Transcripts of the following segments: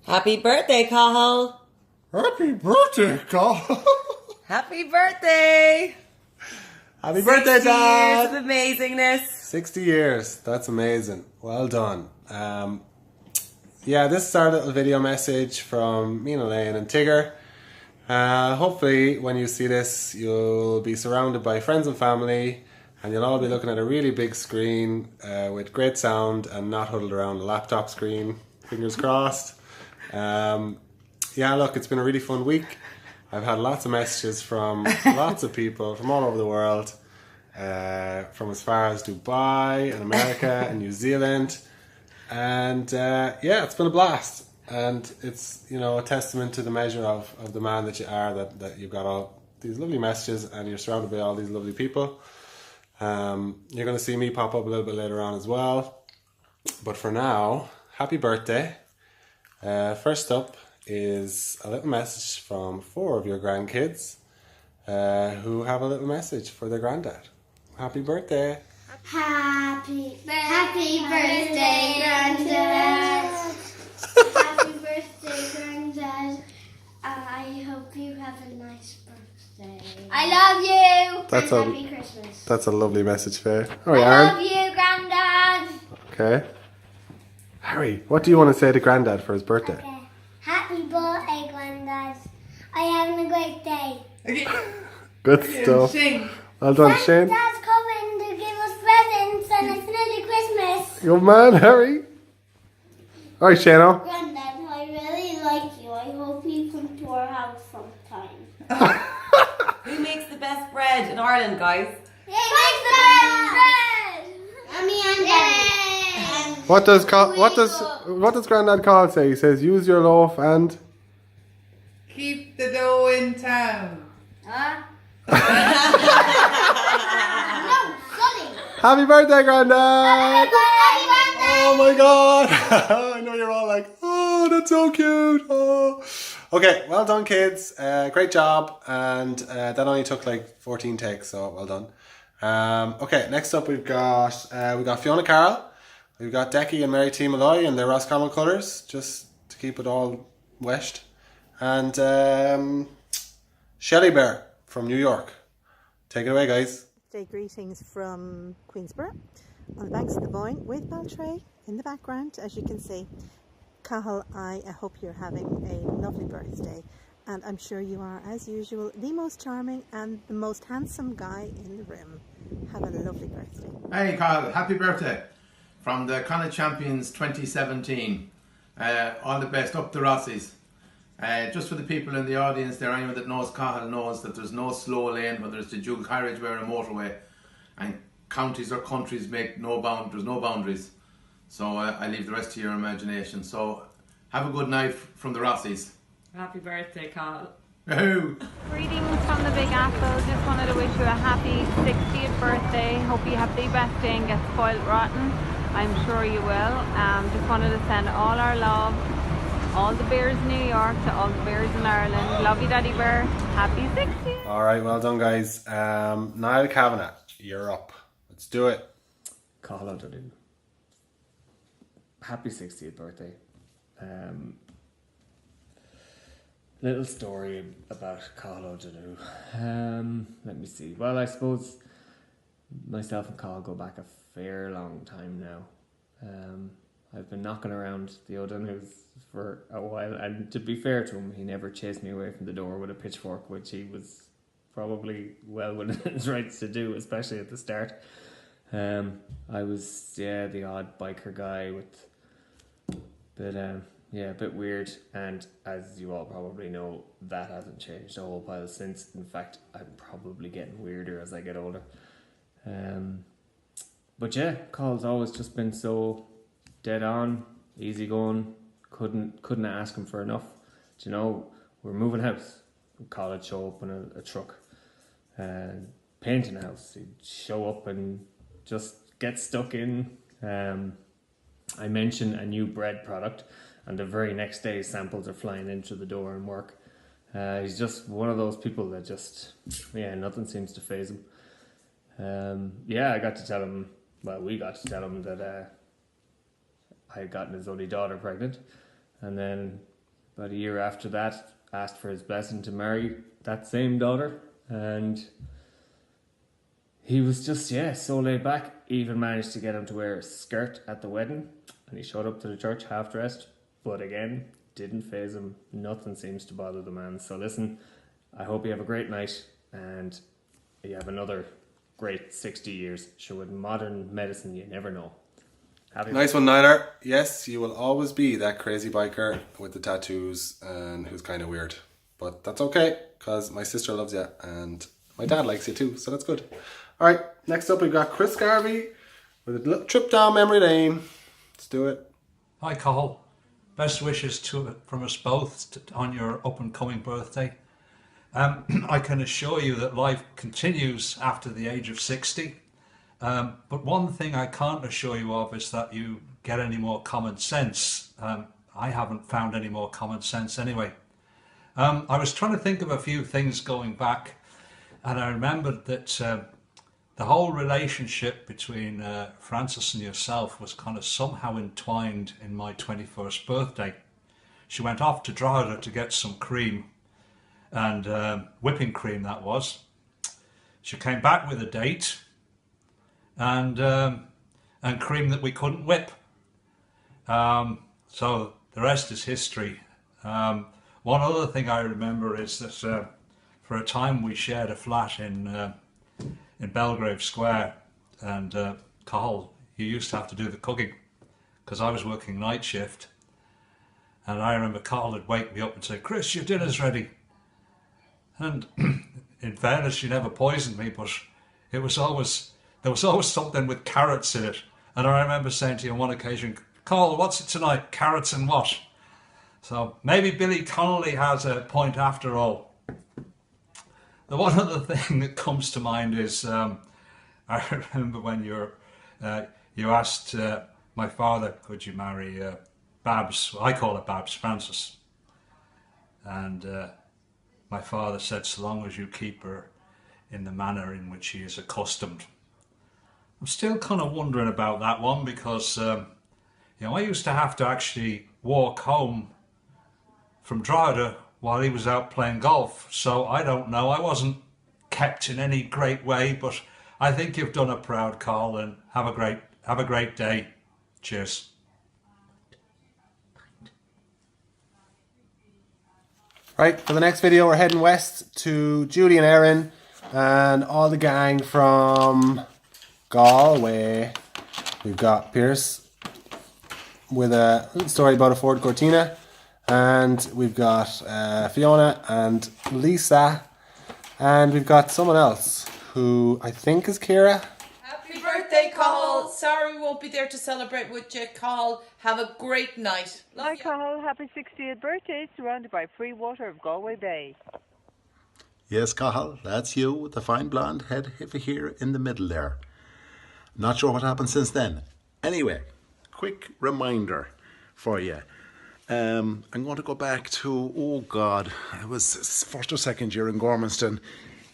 Happy birthday, Cathal! Happy birthday, Cathal! Happy birthday! Happy birthday, Dad! 60 years of amazingness. 60 years. That's amazing. Well done. Yeah, this is our little video message from me and Elaine and Tigger. Hopefully, when you see this, you'll be surrounded by friends and family, and you'll all be looking at a really big screen with great sound and not huddled around a laptop screen. Fingers crossed. Yeah, look, it's been a really fun week. I've had lots of messages from lots of people from all over the world, from as far as Dubai and America and New Zealand. And yeah, it's been a blast. And it's, you know, a testament to the measure of the man that you are, that you've got all these lovely messages and you're surrounded by all these lovely people. You're going to see me pop up a little bit later on as well. But for now, happy birthday. First up is a little message from 4 of your grandkids who have a little message for their granddad. Happy birthday. Happy birthday, Granddad. Happy birthday, Granddad. I hope you have a nice birthday. I love you. Happy Christmas. That's a lovely message, Faye. I love you, Granddad. Okay. Harry, what do you want to say to Granddad for his birthday? Okay. Happy birthday, Granddad. Are you having a great day? Good stuff. Well done, Shane. Dad's coming to give us presents and it's nearly Christmas. Good man, Harry. All right, Shano. Granddad, I really like you. I hope you come to our house sometime. Who makes the best bread in Ireland, guys? What does Granddad Carl say? He says, use your loaf and... Keep the dough in town. Huh? No, Sonny. Happy birthday, Granddad! Happy birthday. Oh my god! I know you're all like, oh, that's so cute. Oh. Okay, well done, kids. Great job. And that only took like 14 takes, so well done. Okay, next up we've got Fiona Carroll. We've got Decky and Mary T. Malloy in their Roscommon colours, just to keep it all weshed. And Shelley Bear from New York. Take it away, guys. Day greetings from Queensborough on the banks of the Boyne with Baltray in the background, as you can see. Cathal, I hope you're having a lovely birthday, and I'm sure you are, as usual, the most charming and the most handsome guy in the room. Have a lovely birthday. Hey Cathal, happy birthday from the Connacht Champions 2017. All the best, up the Rossies. Just for the people in the audience there, anyone that knows Cathal knows that there's no slow lane, whether it's the dual carriageway or a motorway, and counties or countries make there's no boundaries. So I leave the rest to your imagination. So have a good night from the Rossies. Happy birthday, Cathal. Woohoo! Greetings from the Big Apple. Just wanted to wish you a happy 60th birthday. Hope you have the best day and get spoiled rotten. I'm sure you will. Just wanted to send all our love, all the bears in New York to all the bears in Ireland. Love you, Daddy Bear. Happy 60th. All right, well done, guys. Niall Kavanagh, you're up. Let's do it. Cathal O'Donoghue. Happy 60th birthday. Little story about Cathal O'Donoghue. Let me see. Well, I suppose myself and Cathal go back a fair long time now. I've been knocking around the O'Donoghus for a while, and to be fair to him, he never chased me away from the door with a pitchfork, which he was probably well within his rights to do, especially at the start. I was, the odd biker guy with, but a bit weird, and as you all probably know, that hasn't changed a whole pile since. In fact, I'm probably getting weirder as I get older. But yeah, Cathal always just been so dead on, easy going. Couldn't ask him for enough. Do you know, we're moving house. Cathal would show up in a truck and painting a house. He'd show up and just get stuck in. I mentioned a new bread product, and the very next day samples are flying in through the door and work. He's just one of those people that just, nothing seems to faze him. I got to tell him, we got to tell him that I had gotten his only daughter pregnant, and then about a year after that, asked for his blessing to marry that same daughter, and he was just, so laid back. Even managed to get him to wear a skirt at the wedding, and he showed up to the church half dressed, but again, didn't faze him. Nothing seems to bother the man. So listen, I hope you have a great night, and you have another great 60 years. Sure, with modern medicine, you never know. Nice one, Nyler. Yes, you will always be that crazy biker with the tattoos and who's kind of weird. But that's okay, because my sister loves you and my dad likes you too, so that's good. Alright, next up we've got Chris Garvey with a little trip down memory lane. Let's do it. Hi, Cathal. Best wishes from us both on your up-and-coming birthday. I can assure you that life continues after the age of 60. But one thing I can't assure you of is that you get any more common sense. I haven't found any more common sense anyway. I was trying to think of a few things going back, and I remembered that the whole relationship between Frances and yourself was kind of somehow entwined in my 21st birthday. She went off to Drogheda to get some cream, and whipping cream that was. She came back with a date, and cream that we couldn't whip. So the rest is history. One other thing I remember is that for a time we shared a flat in Belgrave Square, and Cathal, you used to have to do the cooking because I was working night shift, and I remember Cathal would wake me up and say, "Chris, your dinner's ready." And in fairness, she never poisoned me, but there was always something with carrots in it. And I remember saying to you on one occasion, "Cathal, what's it tonight? Carrots and what?" So maybe Billy Connolly has a point after all. The one other thing that comes to mind is I remember when you asked my father, "Could you marry Babs?" Well, I call her Babs, Frances. And my father said, "So long as you keep her in the manner in which she is accustomed." I'm still kind of wondering about that one because I used to have to actually walk home from Drogheda while he was out playing golf. So I don't know, I wasn't kept in any great way, but I think you've done a proud, Cathal, and have a great day. Cheers. Right, for the next video we're heading west to Judy and Erin and all the gang from Galway. We've got Pierce with a little story about a Ford Cortina, and we've got Fiona and Lisa, and we've got someone else who I think is Kira. Happy birthday, Cathal. Sorry we won't be there to celebrate with you, Cathal. Have a great night. Hi, Cathal. Happy 60th birthday, surrounded by free water of Galway Bay. Yes, Cathal, that's you with the fine blonde head here in the middle there. Not sure what happened since then. Anyway, quick reminder for you. I'm going to go back to, oh God, it was first or second year in Gormanston.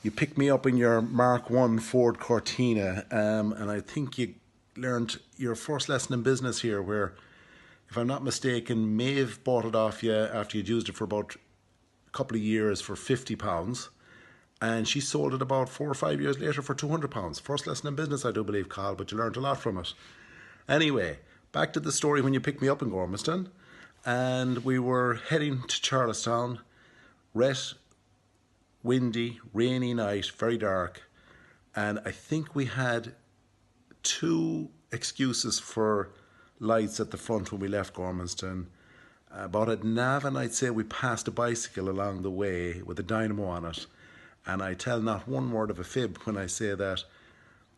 You picked me up in your Mark I Ford Cortina, and I think you learned your first lesson in business here, where, if I'm not mistaken, Maeve bought it off you after you'd used it for about a couple of years for £50, and she sold it about 4 or 5 years later for £200. First lesson in business, I do believe, Cathal, but you learned a lot from it. Anyway, back to the story when you picked me up in Gormanston, and we were heading to Charlestown. Wet, windy, rainy night, very dark, and I think we had 2 excuses for lights at the front when we left Gormanston. About at Navan, I'd say we passed a bicycle along the way with a dynamo on it, and I tell not one word of a fib when I say that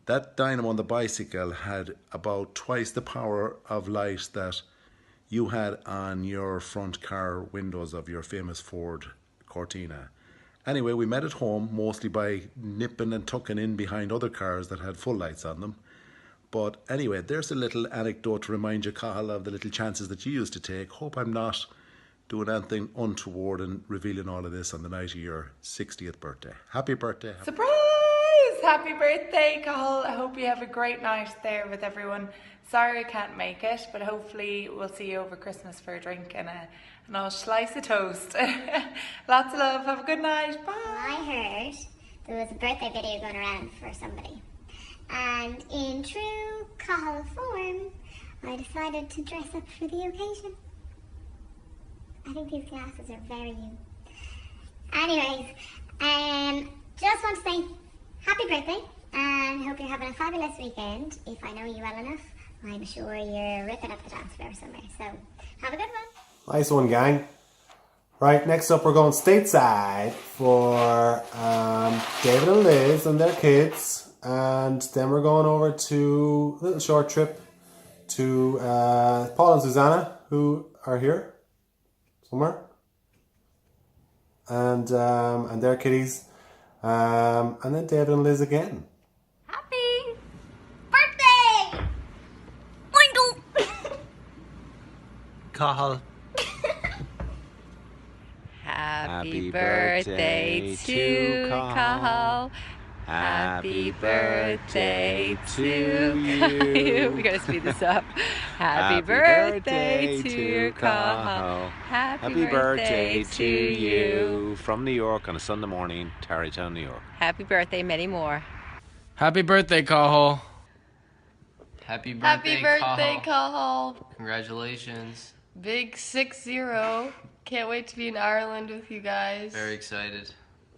that dynamo on the bicycle had about twice the power of light that you had on your front car windows of your famous Ford Cortina. Anyway, we met at home mostly by nipping and tucking in behind other cars that had full lights on them. But anyway, there's a little anecdote to remind you, Cathal, of the little chances that you used to take. Hope I'm not doing anything untoward and revealing all of this on the night of your 60th birthday. Happy birthday. Surprise! Happy birthday, Cathal. I hope you have a great night there with everyone. Sorry I can't make it, but hopefully we'll see you over Christmas for a drink and and I'll slice a toast. Lots of love. Have a good night. Bye. I heard there was a birthday video going around for somebody. And in true Cathal form, I decided to dress up for the occasion. I think these glasses are very you. Anyways, just want to say happy birthday and hope you're having a fabulous weekend. If I know you well enough, I'm sure you're ripping up the dance floor somewhere. So have a good one. Nice one, gang. Right, next up we're going stateside for David and Liz and their kids. And then we're going over to a little short trip to Paul and Susanna, who are here somewhere. And their kitties. And then David and Liz again. Happy birthday! Windle! Cathal. Happy birthday to Cathal. Happy birthday to you. We gotta speed this up. Happy birthday to your Cathal. Happy birthday to you. From New York on a Sunday morning, Tarrytown, New York. Happy birthday, many more. Happy birthday, Cathal. Happy birthday, Cathal. Congratulations. Big 6-0. Can't wait to be in Ireland with you guys. Very excited.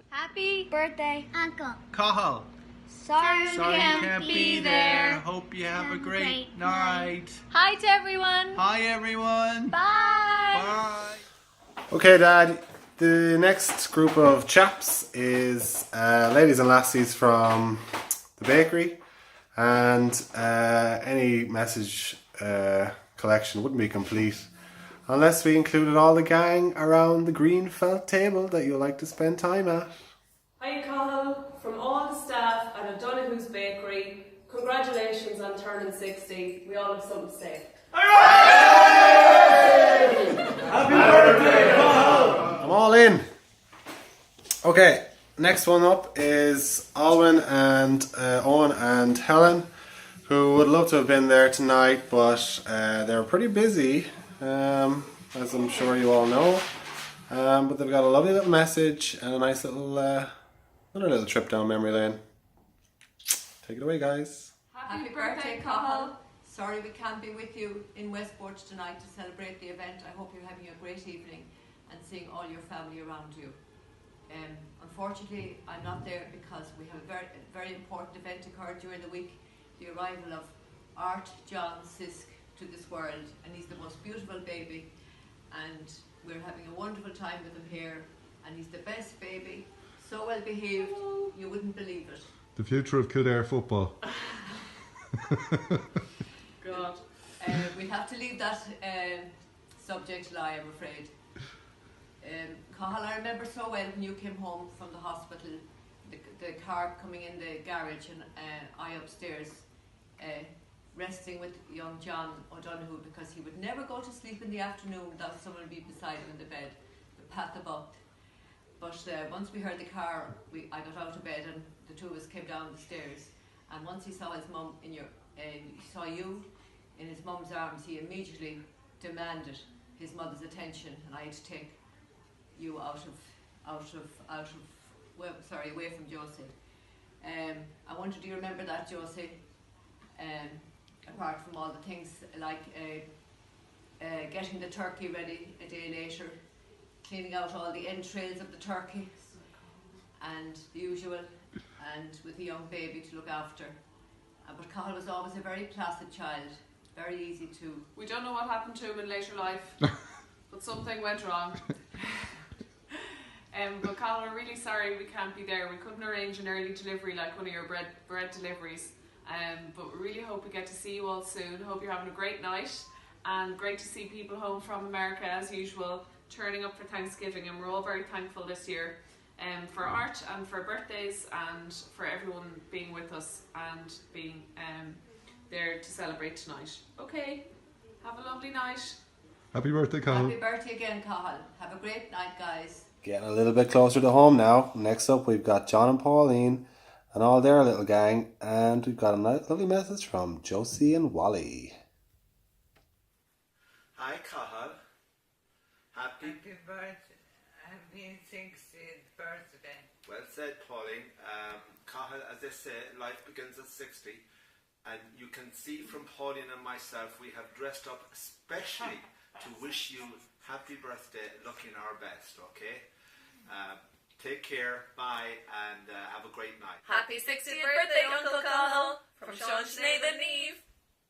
Happy birthday, Uncle. Cathal. Sorry you can't be there. Hope you have a great night. Hi to everyone. Hi, everyone. Bye. Bye. Okay, Dad. The next group of chaps is ladies and lassies from the bakery, and any message collection wouldn't be complete unless we included all the gang around the green felt table that you like to spend time at. Hi Cathal, from all the staff at O'Donoghue's Bakery, congratulations on turning 60. We all have something to say. Happy birthday, Cathal! I'm all in. Okay, next one up is Alwyn and Owen and Helen, who would love to have been there tonight, but they're pretty busy, as I'm sure you all know. But they've got a lovely little message and a nice little, another little trip down memory lane. Take it away, guys. Happy birthday, Cathal. Sorry we can't be with you in Westport tonight to celebrate the event. I hope you're having a great evening and seeing all your family around you. Unfortunately, I'm not there because we have a very important event occurred during the week. The arrival of Art John Sisk to this world, and he's the most beautiful baby, and we're having a wonderful time with him here, and he's the best baby, so well behaved, you wouldn't believe it. The future of Kildare football. God. We'll have to leave that subject lie, I'm afraid. Cathal, I remember so well when you came home from the hospital, the car coming in the garage and I upstairs resting with young John O'Donoghue, because he would never go to sleep in the afternoon without someone be beside him in the bed, to pat them up. But once we heard the car, I got out of bed and the two of us came down the stairs, and once he saw his mum saw you in his mum's arms, he immediately demanded his mother's attention, and I had to take you away from Josie. I wonder, do you remember that, Josie? Apart from all the things like getting the turkey ready a day later, cleaning out all the entrails of the turkey, and the usual, and with a young baby to look after. But Cathal was always a very placid child, very easy to... We don't know what happened to him in later life, but something went wrong. But Cathal, we're really sorry we can't be there. We couldn't arrange an early delivery like one of your bread deliveries. But we really hope we get to see you all soon. Hope you're having a great night, and great to see people home from America as usual, turning up for Thanksgiving, and we're all very thankful this year for Art and for birthdays and for everyone being with us and being there to celebrate tonight. Okay, have a lovely night. Happy birthday, Cathal. Happy birthday again, Cathal. Have a great night, guys. Getting a little bit closer to home now. Next up we've got John and Pauline and all their little gang, and we've got a lovely message from Josie and Wally. Hi Cathal. Happy birthday. Happy 60th birthday. Well said, Pauline. Cathal, as they say, life begins at 60. And you can see from Pauline and myself, we have dressed up especially to wish you happy birthday, looking our best, okay? Take care, bye, and have a great night. Happy 60th birthday, Uncle Cathal, from Sean, Sinead and Neve.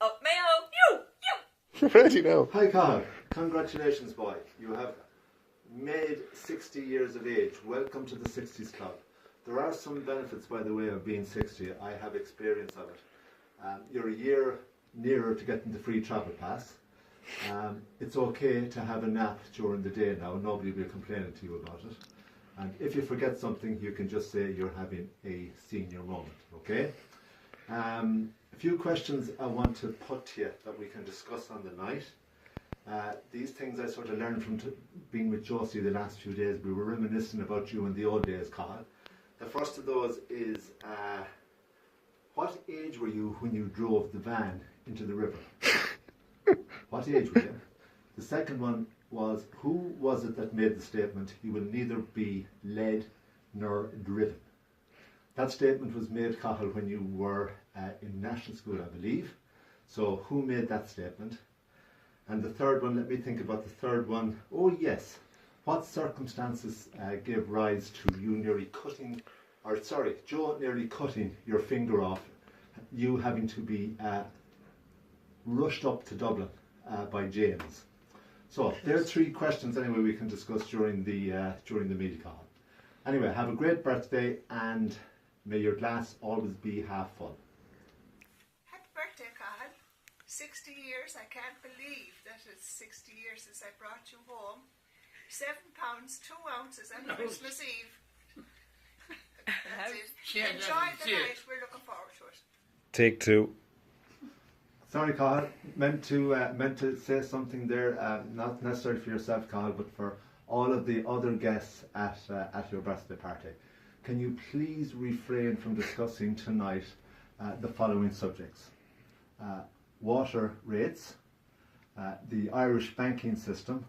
Up Mayo, you! Ready now. Hi Cathal, congratulations boy. You have made 60 years of age. Welcome to the 60s club. There are some benefits, by the way, of being 60. I have experience of it. You're a year nearer to getting the free travel pass. It's okay to have a nap during the day now. Nobody will be complaining to you about it. And if you forget something, you can just say you're having a senior moment, okay? A few questions I want to put to you that we can discuss on the night. These things I sort of learned from being with Josie the last few days. We were reminiscing about you in the old days, Cathal. The first of those is, what age were you when you drove the van into the river? What age were you? The second one was, who was it that made the statement, "You will neither be led nor driven"? That statement was made, Cathal, when you were in national school, I believe. So who made that statement? And the third one, let me think about the third one. Oh yes, what circumstances gave rise to you nearly cutting, or sorry, Joe nearly cutting your finger off, you having to be rushed up to Dublin by James? So there are three questions anyway we can discuss during the media call. Anyway, have a great birthday and may your glass always be half full. Happy birthday, Cathal. 60 years, I can't believe that it's 60 years since I brought you home. 7 pounds, 2 ounces on Christmas Eve. That's it. Enjoy the night, we're looking forward to it. Take two. Sorry, Cathal, meant to say something there, not necessarily for yourself, Cathal, but for all of the other guests at your birthday party. Can you please refrain from discussing tonight the following subjects? Water rates, the Irish banking system,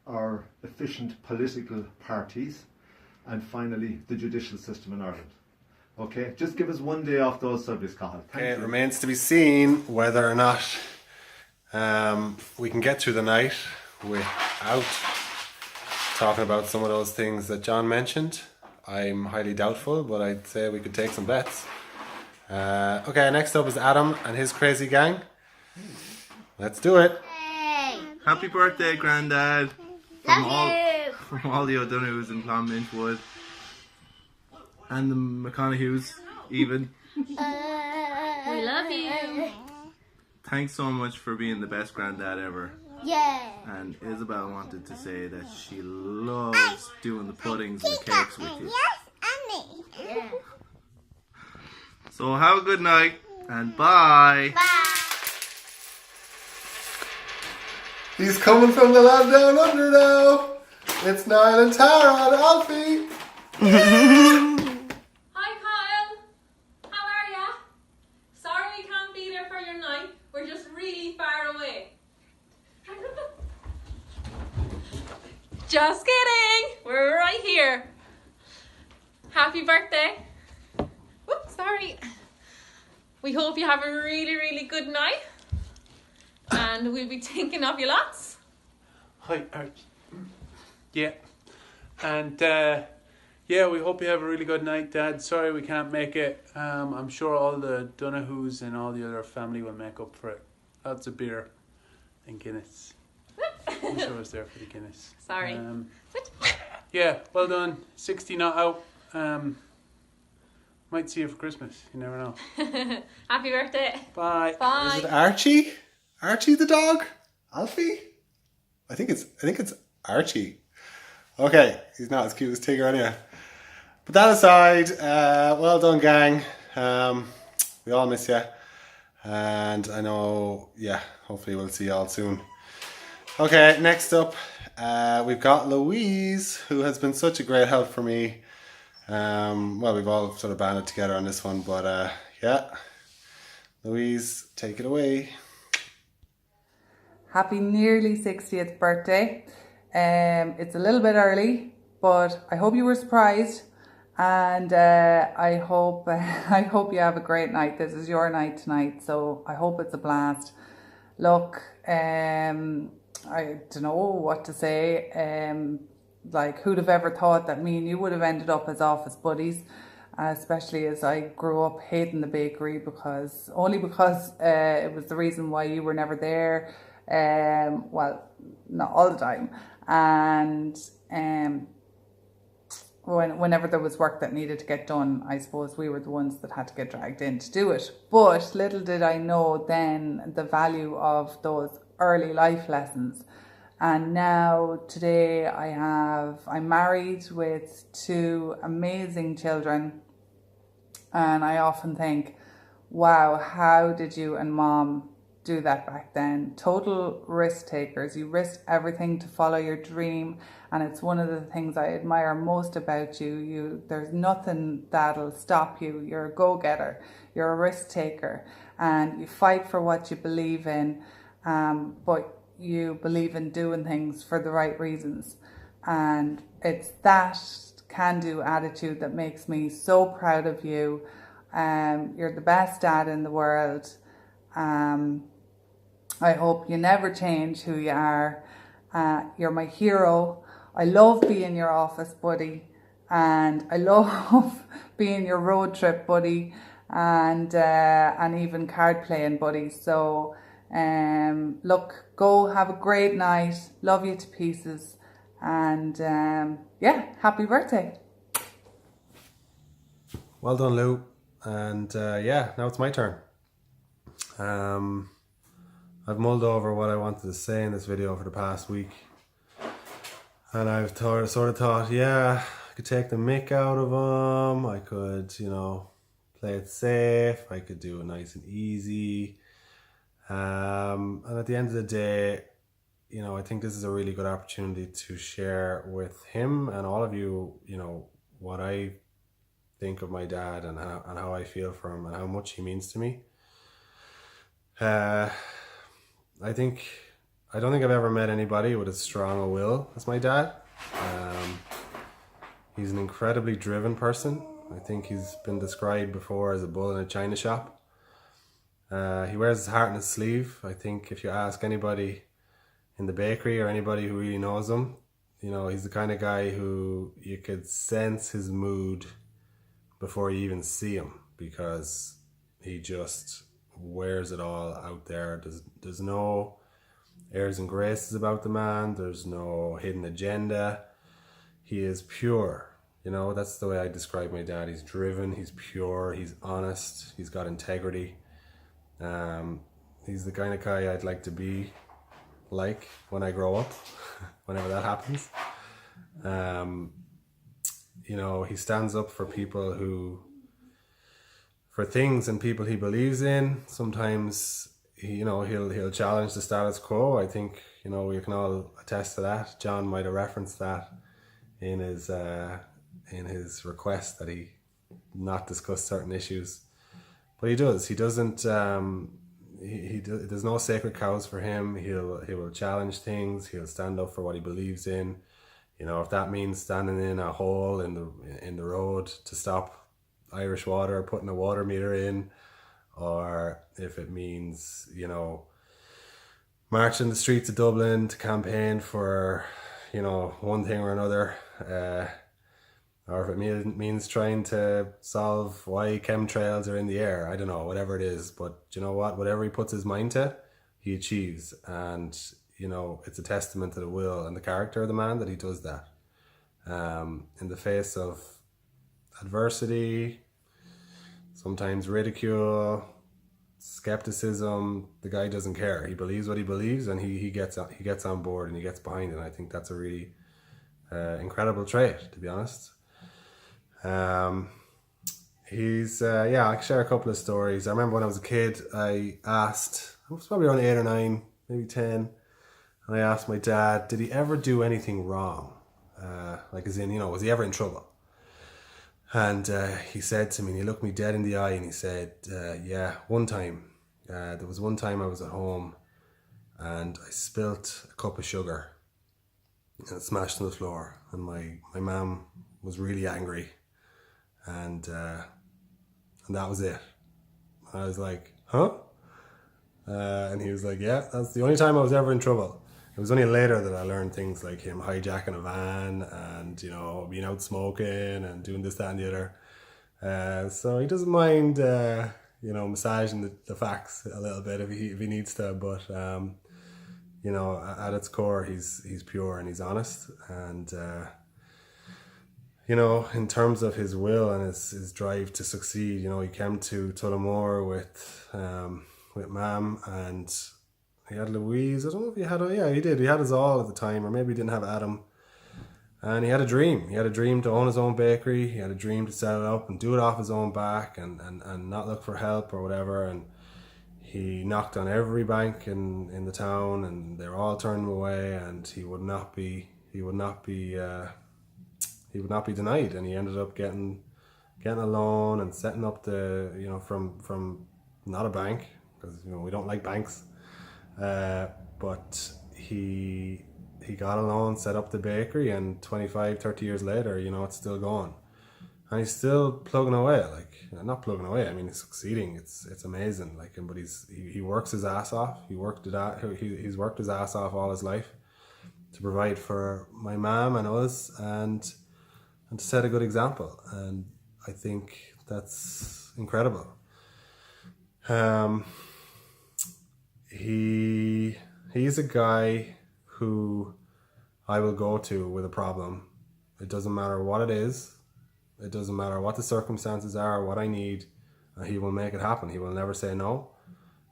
our efficient political parties, and finally the judicial system in Ireland. Okay, just give us one day off those subjects, Cathal. Okay, it remains to be seen whether or not we can get through the night without talking about some of those things that John mentioned. I'm highly doubtful, but I'd say we could take some bets. Okay, next up is Adam and his crazy gang. Let's do it. Happy birthday, Grandad. From all the O'Donoghues in Clonminchwood. And the McConaughey's, even. We love you. Thanks so much for being the best granddad ever. Yeah. And Isabel wanted to say that she loves doing the puddings and the cakes with you. Yes, and me. Yeah. So have a good night and bye. Bye. He's coming from the land down under now. It's Niall and Tara and Alfie. Hi Kyle, how are ya? Sorry we can't be there for your night, we're just really far away. Just kidding, we're right here. Happy birthday. Whoops, sorry. We hope you have a really, really good night. And we'll be thinking of you lots. Hi, yeah. And yeah, we hope you have a really good night, Dad. Sorry we can't make it. I'm sure all the Donoghus and all the other family will make up for it. Lots of beer and Guinness. I'm sure I was there for the Guinness. Sorry. Yeah, well done. 60 not out. Might see you for Christmas. You never know. Happy birthday. Bye. Bye. Is it Archie? Archie the dog? Alfie? I think it's Archie. Okay, he's not as cute as Tigger anyway. But that aside, well done, gang. We all miss you. And I know, yeah, hopefully we'll see you all soon. Okay, next up, we've got Louise, who has been such a great help for me. Well, we've all sort of banded together on this one, but yeah. Louise, take it away. Happy nearly 60th birthday. It's a little bit early, but I hope you were surprised, and I hope I hope you have a great night. This is your night tonight, so I hope it's a blast. Look, I don't know what to say. Like, who'd have ever thought that me and you would have ended up as office buddies, especially as I grew up hating the bakery because it was the reason why you were never there. Well, not all the time. And whenever there was work that needed to get done, I suppose we were the ones that had to get dragged in to do it. But little did I know then the value of those early life lessons. And now today I'm married with 2 amazing children, and I often think, wow, how did you and Mom do that back then? Total risk takers. You risked everything to follow your dream, and it's one of the things I admire most about you. There's nothing that'll stop you. You're a go-getter. You're a risk taker, and you fight for what you believe in, but you believe in doing things for the right reasons. And it's that can-do attitude that makes me so proud of you. You're the best dad in the world. I hope you never change who you are. You're my hero. I love being your office buddy, and I love being your road trip buddy, and even card playing buddy. So look, go have a great night. Love you to pieces, and happy birthday. Well done, Lou. And now it's my turn. I've mulled over what I wanted to say in this video for the past week, and I've sort of thought, I could take the mick out of him. I could, play it safe. I could do it nice and easy. And at the end of the day, I think this is a really good opportunity to share with him and all of you, what I think of my dad and how I feel for him and how much he means to me. I don't think I've ever met anybody with as strong a will as my dad. He's an incredibly driven person. I think he's been described before as a bull in a china shop. He wears his heart on his sleeve. I think if you ask anybody in the bakery or anybody who really knows him, he's the kind of guy who you could sense his mood before you even see him, because he just wears it all out there. There's no airs and graces about the man. There's no hidden agenda. He is pure. That's the way I describe my dad. He's driven, he's pure, he's honest, he's got integrity. He's the kind of guy I'd like to be like when I grow up, whenever that happens. He stands up for people for things and people he believes in. Sometimes he'll challenge the status quo. I think we can all attest to that. John might have referenced that in his request that he not discuss certain issues. But he does. He doesn't. There's no sacred cows for him. He will challenge things. He'll stand up for what he believes in. If that means standing in a hole in the road to stop Irish Water, putting a water meter in, or if it means marching the streets of Dublin to campaign for one thing or another. Or if it means trying to solve why chemtrails are in the air. I don't know, whatever it is. But you know what? Whatever he puts his mind to, he achieves. And, it's a testament to the will and the character of the man that he does that. In the face of adversity, sometimes ridicule, skepticism, the guy doesn't care. He believes what he believes, and he gets on board and he gets behind it. And I think that's a really incredible trait, to be honest. He's I can share a couple of stories. I remember when I was a kid, I was probably around 8 or 9, maybe 10, and I asked my dad, did he ever do anything wrong? Was he ever in trouble? And he said to me, and he looked me dead in the eye, and he said, one time. There was one time I was at home and I spilt a cup of sugar and it smashed on the floor, and my mum was really angry, and that was it. I was like, huh? And he was like, yeah, that's the only time I was ever in trouble. It was only later that I learned things like him hijacking a van and, you know, being out smoking and doing this, that and the other. So he doesn't mind, you know, massaging the facts a little bit if he needs to. But, you know, at its core, he's pure and he's honest. And, you know, in terms of his will and his drive to succeed, you know, he came to Tullamore with Mam, and he had Louise. I don't know if he had, yeah, he did. He had us all at the time, or maybe he didn't have Adam. And he had a dream. He had a dream to own his own bakery. He had a dream to set it up and do it off his own back and not look for help or whatever. And he knocked on every bank in the town, and they were all turning him away, and he would not be denied. And he ended up getting a loan and setting up the, you know, from not a bank, because, you know, we don't like banks, but he got a loan, set up the bakery, and 25-30 years later, you know, it's still going, and he's still plugging away. Like, not plugging away, I mean, he's succeeding. It's amazing. Like, but he works his ass off. He's worked his ass off all his life to provide for my mom and us, and to set a good example. And I think that's incredible. He's a guy who I will go to with a problem. It doesn't matter what it is. It doesn't matter what the circumstances are, what I need. He will make it happen. He will never say no.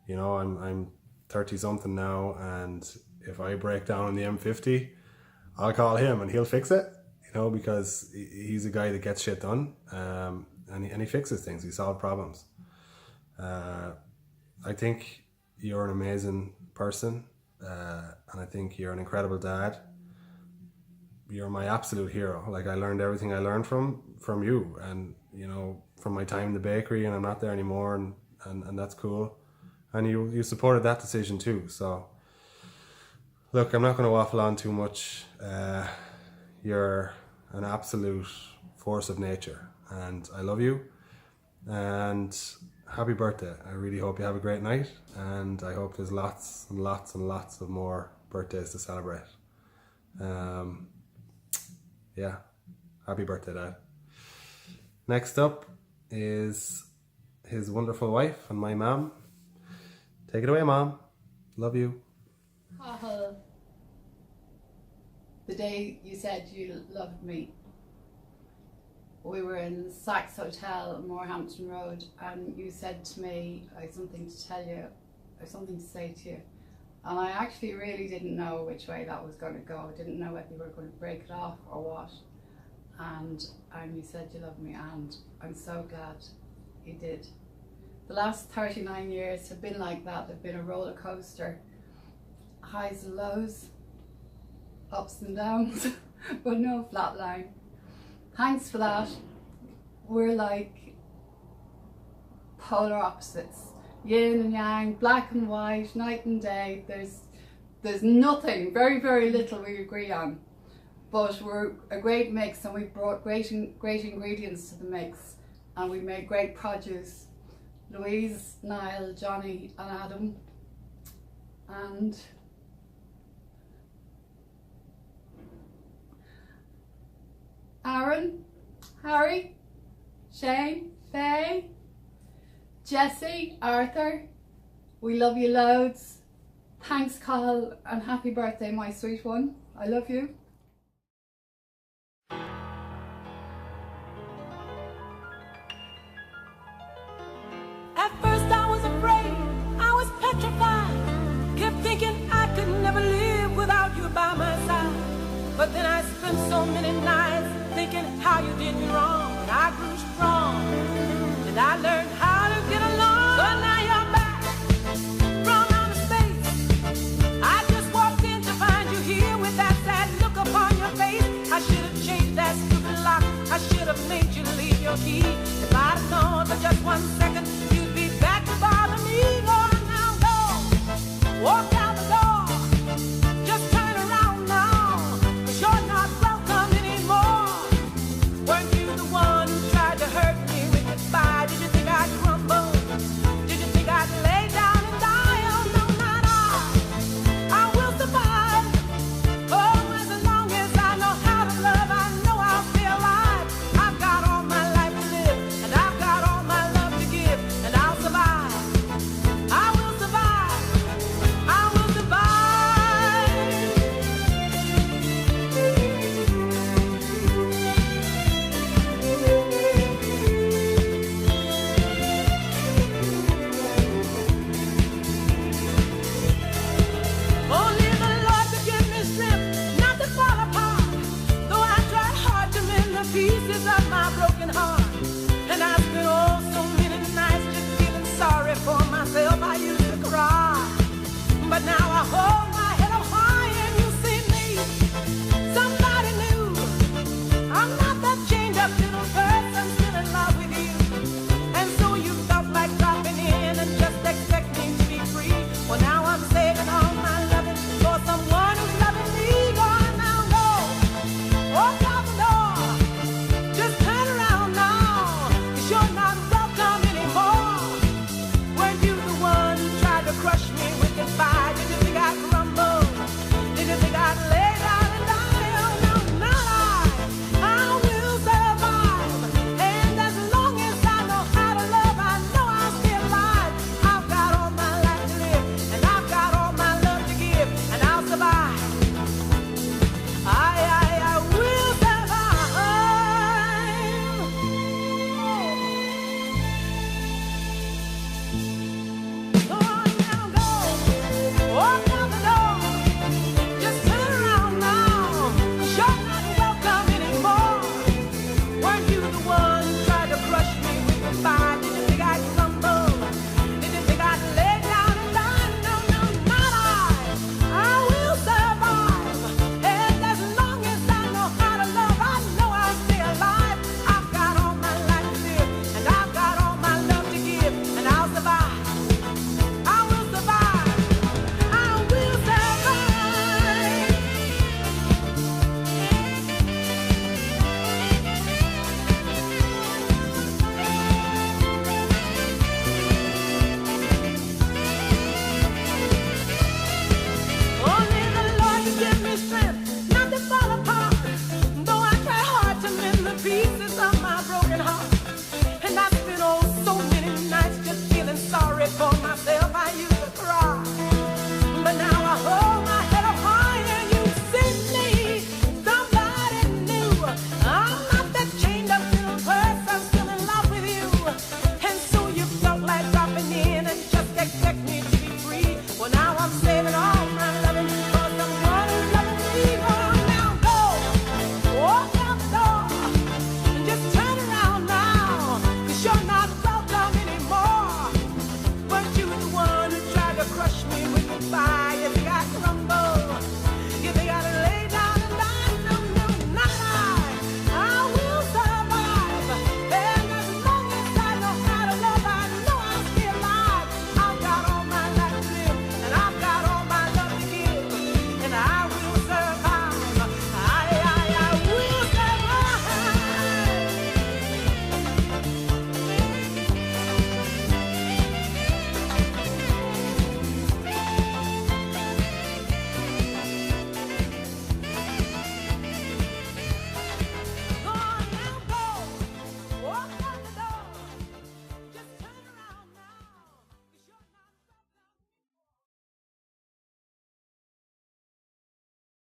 You know, I'm 30 something now, and if I break down on the M50, I'll call him and he'll fix it. You know, because he's a guy that gets shit done, and he fixes things. He solves problems. I think you're an amazing person, and I think you're an incredible dad. You're my absolute hero. Like, I learned everything I learned from you, and, you know, from my time in the bakery, and I'm not there anymore, and that's cool. And you supported that decision too. So, look, I'm not going to waffle on too much. You're an absolute force of nature, and I love you, and happy birthday. I really hope you have a great night, and I hope there's lots and lots and lots of more birthdays to celebrate. Yeah, happy birthday, Dad. Next up is his wonderful wife and my mom. Take it away, Mom. Love you. Cathal, the day you said you loved me, we were in Saks Hotel, Moorhampton Road, and you said to me, I have something to tell you, I have something to say to you. And I actually really didn't know which way that was going to go. I didn't know whether you were going to break it off or what. And you said you loved me, and I'm so glad you did. The last 39 years have been like that. They've been a roller coaster. Highs and lows, ups and downs, but no flat line. Thanks for that. We're like polar opposites. Yin and yang, black and white, night and day. There's nothing, very, very little we agree on. But we're a great mix, and we've brought great ingredients to the mix, and we made great produce. Louise, Niall, Johnny and Adam, and Aaron, Harry, Shane, Faye, Jesse, Arthur. We love you loads. Thanks, Cathal, and happy birthday, my sweet one. I love you. At first I was afraid, I was petrified. Kept thinking I could never live without you by my side. But then I spent so many nights thinking how you did me wrong. And I grew strong, and I learned how